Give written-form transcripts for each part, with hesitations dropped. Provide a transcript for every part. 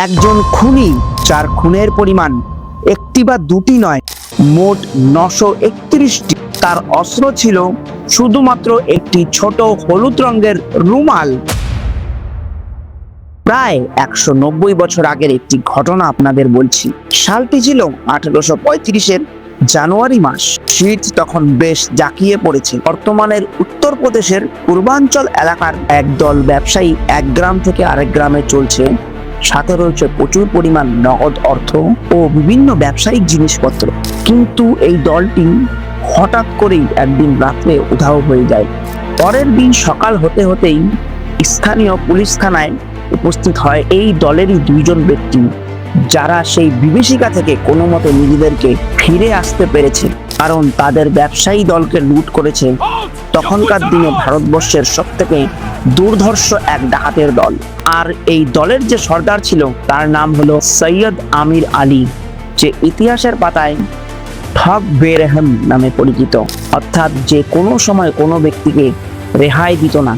একজন খুনি, যার খুনের পরিমাণ একটি বা দুটি নয়, মোট 931টি। তার অস্ত্র ছিল শুধুমাত্র একটি ছোট হলুদ রঙের রুমাল। প্রায় 190 বছর আগের একটি ঘটনা আপনাদের বলছি। সালটি ছিল 1835-এর জানুয়ারি মাস। শীত তখন বেশ জাঁকিয়ে পড়েছে। বর্তমানের উত্তরপ্রদেশের পূর্বাঞ্চল এলাকার একদল ব্যবসায়ী এক গ্রাম থেকে আরেক গ্রামে চলছে। সাথে রয়েছে প্রচুর পরিমাণ নগদ অর্থ ও বিভিন্ন ব্যবসায়িক জিনিসপত্র। কিন্তু এই দলটি হঠাৎ করেই একদিন রাত্রে উধাও হয়ে যায়। পরের দিন সকাল হতে হতেই স্থানীয় পুলিশ থানায় উপস্থিত হয় এই দলেরই দুইজন ব্যক্তি, যারা সেই বিভীষিকা থেকে কোনো মতে নিজেদেরকে ফিরে আসতে পেরেছে, কারণ তাদের ব্যবসায়ী দলকে লুট করেছে তখনকার দিনে ভারতবর্ষের সবথেকে দুর্ধর্ষ এক ডাকাতের দল। আর এই দলের যে সর্দার ছিল তার নাম হলো সৈয়দ আমির আলী, যে ইতিহাসের পাতায় ঠগ বেরহম নামে পরিচিত, অর্থাৎ যে কোনো সময় কোনো ব্যক্তিকে রেহাই দিত না।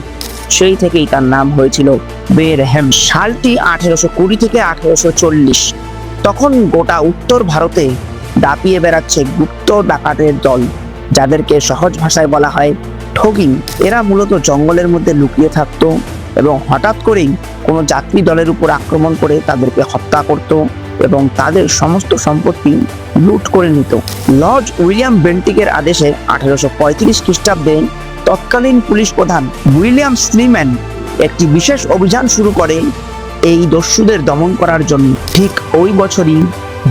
সেই থেকেই তার নাম হয়েছিল বেরহম। সালটি 1820 থেকে 1840। তখন গোটা উত্তর ভারতে দাপিয়ে বেড়াচ্ছে গুপ্ত ডাকাতের দল, যাদেরকে সহজ ভাষায় বলা হয় ঠগিন। এরা মূলত জঙ্গলের মধ্যে লুকিয়ে থাকতো এবং হঠাৎ করেই কোনো যাত্রী দলের উপর আক্রমণ করে তাদেরকে হত্যা করত এবং তাদের সমস্ত সম্পত্তি লুট করে নিত। লর্ড উইলিয়াম বেন্টিকের আদেশে 1835 খ্রিস্টাব্দে তৎকালীন পুলিশ প্রধান উইলিয়াম স্লিম্যান একটি বিশেষ অভিযান শুরু করে এই দস্যুদের দমন করার জন্য। ঠিক ওই বছরই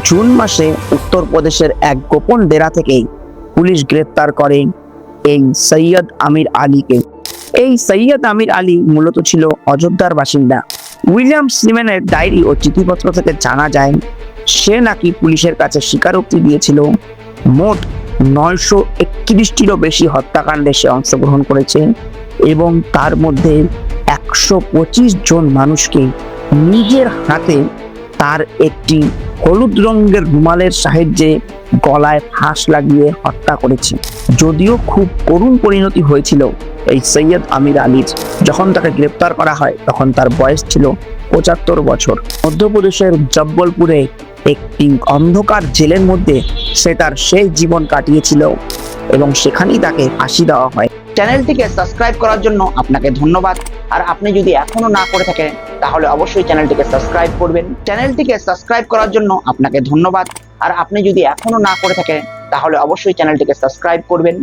জুন মাসে উত্তরপ্রদেশের এক গোপন ডেরা থেকে পুলিশ গ্রেপ্তার করে এই সৈয়দ আমির আলীকে। এই সৈয়দ আমির আলী মূলত ছিল অযোধ্যার বাসিন্দা। উইলিয়াম স্লিম্যানের ডায়েরি ও চিঠিপত্র থেকে জানা যায় সে নাকি পুলিশের কাছে স্বীকারোক্তি দিয়েছিল মোট 931টিরও বেশি হত্যাকাণ্ডে সে অংশগ্রহণ করেছে এবং তার মধ্যে 125 জন মানুষকে নিজের হাতে তার একটি হলুদ রঙের রুমালের সাহায্যে গলায় ফাঁস লাগিয়ে হত্যা করেছে। যদিও খুব করুণ পরিণতি হয়েছিল এই সৈয়দ আমির আলীর। যখন তাকে গ্রেপ্তার করা হয় তখন তার বয়স ছিল 75 বছর। মধ্যপ্রদেশের জব্বলপুরে একটি অন্ধকার জেলের মধ্যে সে তার শেষ জীবন কাটিয়েছিল এবং সেখানেই তাকে ফাঁসি দেওয়া হয়। চ্যানেলটিকে সাবস্ক্রাইব করার জন্য আপনাকে ধন্যবাদ। আর আপনি যদি এখনো না করে থাকেন তাহলে অবশ্যই চ্যানেলটিকে সাবস্ক্রাইব করবেন। চ্যানেলটিকে সাবস্ক্রাইব করার জন্য আপনাকে ধন্যবাদ। আর আপনি যদি এখনো না করে থাকেন তাহলে অবশ্যই চ্যানেলটিকে সাবস্ক্রাইব করবেন।